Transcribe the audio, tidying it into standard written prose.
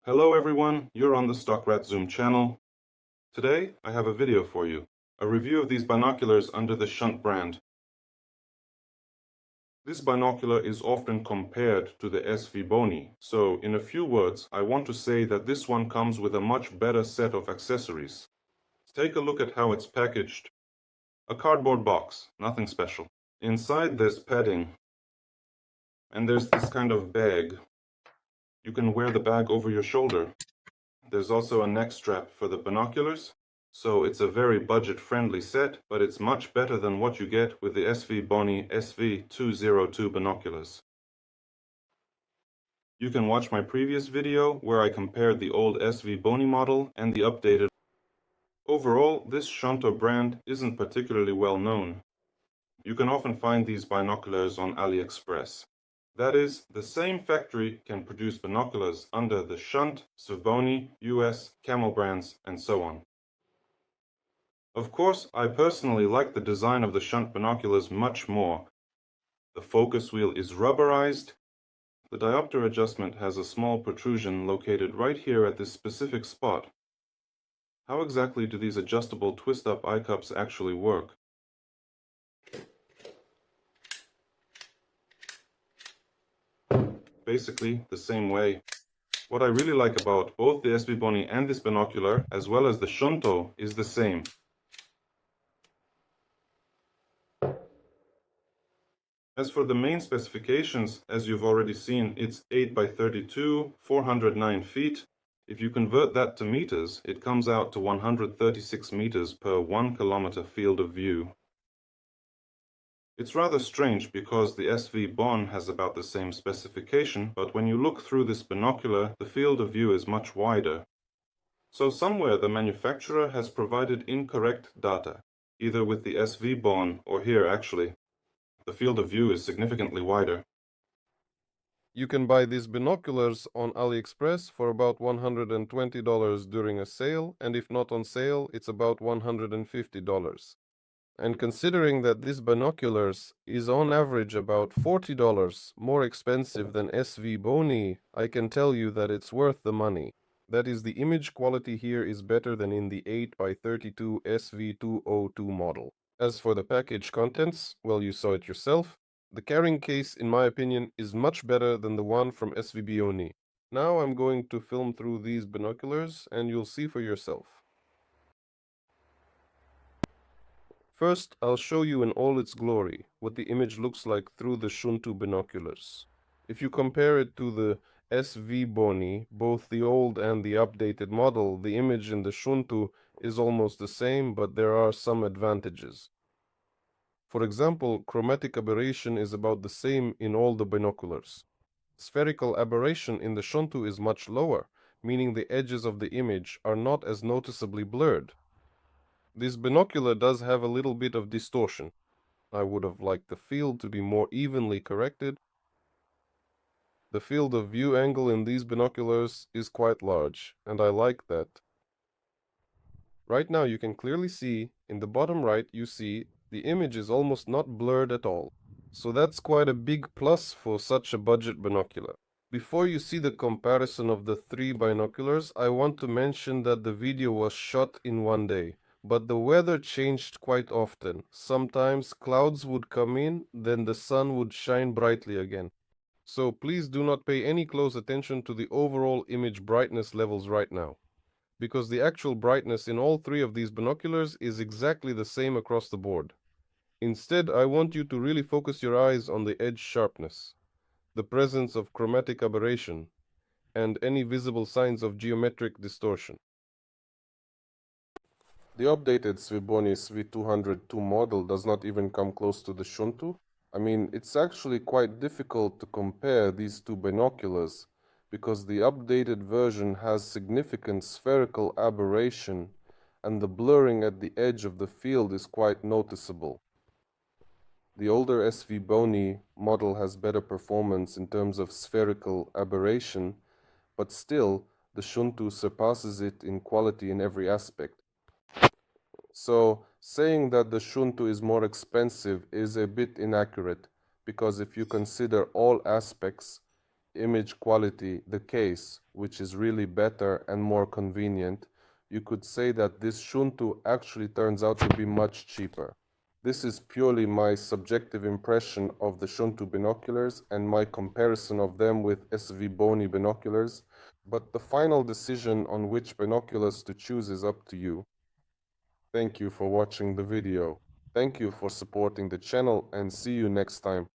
Hello everyone, you're on the Stockrat Zoom channel. Today I have a video for you, a review of these binoculars under the Shunt brand. This binocular is often compared to the SVBONY, so in a few words I want to say that this one comes with a much better set of accessories. Take a look at how it's packaged. A cardboard box, nothing special. Inside there's padding, and there's this kind of bag. You can wear the bag over your shoulder. There's also a neck strap for the binoculars, so it's a very budget-friendly set, but it's much better than what you get with the SVBONY SV202 binoculars. You can watch my previous video where I compared the old SVBONY model and the updated. Overall, this Shuntu brand isn't particularly well known. You can often find these binoculars on AliExpress. That is, the same factory can produce binoculars under the Shunt, SVBONY, US, Camel brands, and so on. Of course, I personally like the design of the Shunt binoculars much more. The focus wheel is rubberized. The diopter adjustment has a small protrusion located right here at this specific spot. How exactly do these adjustable twist-up eye cups actually work? Basically, the same way. What I really like about both the SVBONY and this binocular, as well as the Shuntu, is the same. As for the main specifications, as you've already seen, it's 8x32, 409 feet. If you convert that to meters, it comes out to 136 meters per 1 kilometer field of view. It's rather strange because the SVBONY has about the same specification, but when you look through this binocular, the field of view is much wider. So somewhere the manufacturer has provided incorrect data, either with the SVBONY or here actually. The field of view is significantly wider. You can buy these binoculars on AliExpress for about $120 during a sale, and if not on sale, it's about $150. And considering that these binoculars is on average about $40 more expensive than SVBONY, I can tell you that it's worth the money. That is, the image quality here is better than in the 8x32 SV202 model. As for the package contents, well, you saw it yourself. The carrying case, in my opinion, is much better than the one from SVBONY. Now I'm going to film through these binoculars and you'll see for yourself. First, I'll show you in all its glory what the image looks like through the Shuntu binoculars. If you compare it to the SVBONY, both the old and the updated model, the image in the Shuntu is almost the same, but there are some advantages. For example, chromatic aberration is about the same in all the binoculars. Spherical aberration in the Shuntu is much lower, meaning the edges of the image are not as noticeably blurred. This binocular does have a little bit of distortion. I would have liked the field to be more evenly corrected. The field of view angle in these binoculars is quite large, and I like that. Right now you can clearly see, in the bottom right you see, the image is almost not blurred at all. So that's quite a big plus for such a budget binocular. Before you see the comparison of the three binoculars, I want to mention that the video was shot in one day. But the weather changed quite often. Sometimes clouds would come in, then the sun would shine brightly again. So please do not pay any close attention to the overall image brightness levels right now, because the actual brightness in all three of these binoculars is exactly the same across the board. Instead, I want you to really focus your eyes on the edge sharpness, the presence of chromatic aberration, and any visible signs of geometric distortion. The updated SVBONY SV202 model does not even come close to the Shuntu. I mean, it's actually quite difficult to compare these two binoculars because the updated version has significant spherical aberration and the blurring at the edge of the field is quite noticeable. The older SVBONY model has better performance in terms of spherical aberration, but still, the Shuntu surpasses it in quality in every aspect. So, saying that the Shuntu is more expensive is a bit inaccurate, because if you consider all aspects, image quality, the case, which is really better and more convenient, you could say that this Shuntu actually turns out to be much cheaper. This is purely my subjective impression of the Shuntu binoculars and my comparison of them with SVBONY binoculars, but the final decision on which binoculars to choose is up to you. Thank you for watching the video. Thank you for supporting the channel and see you next time.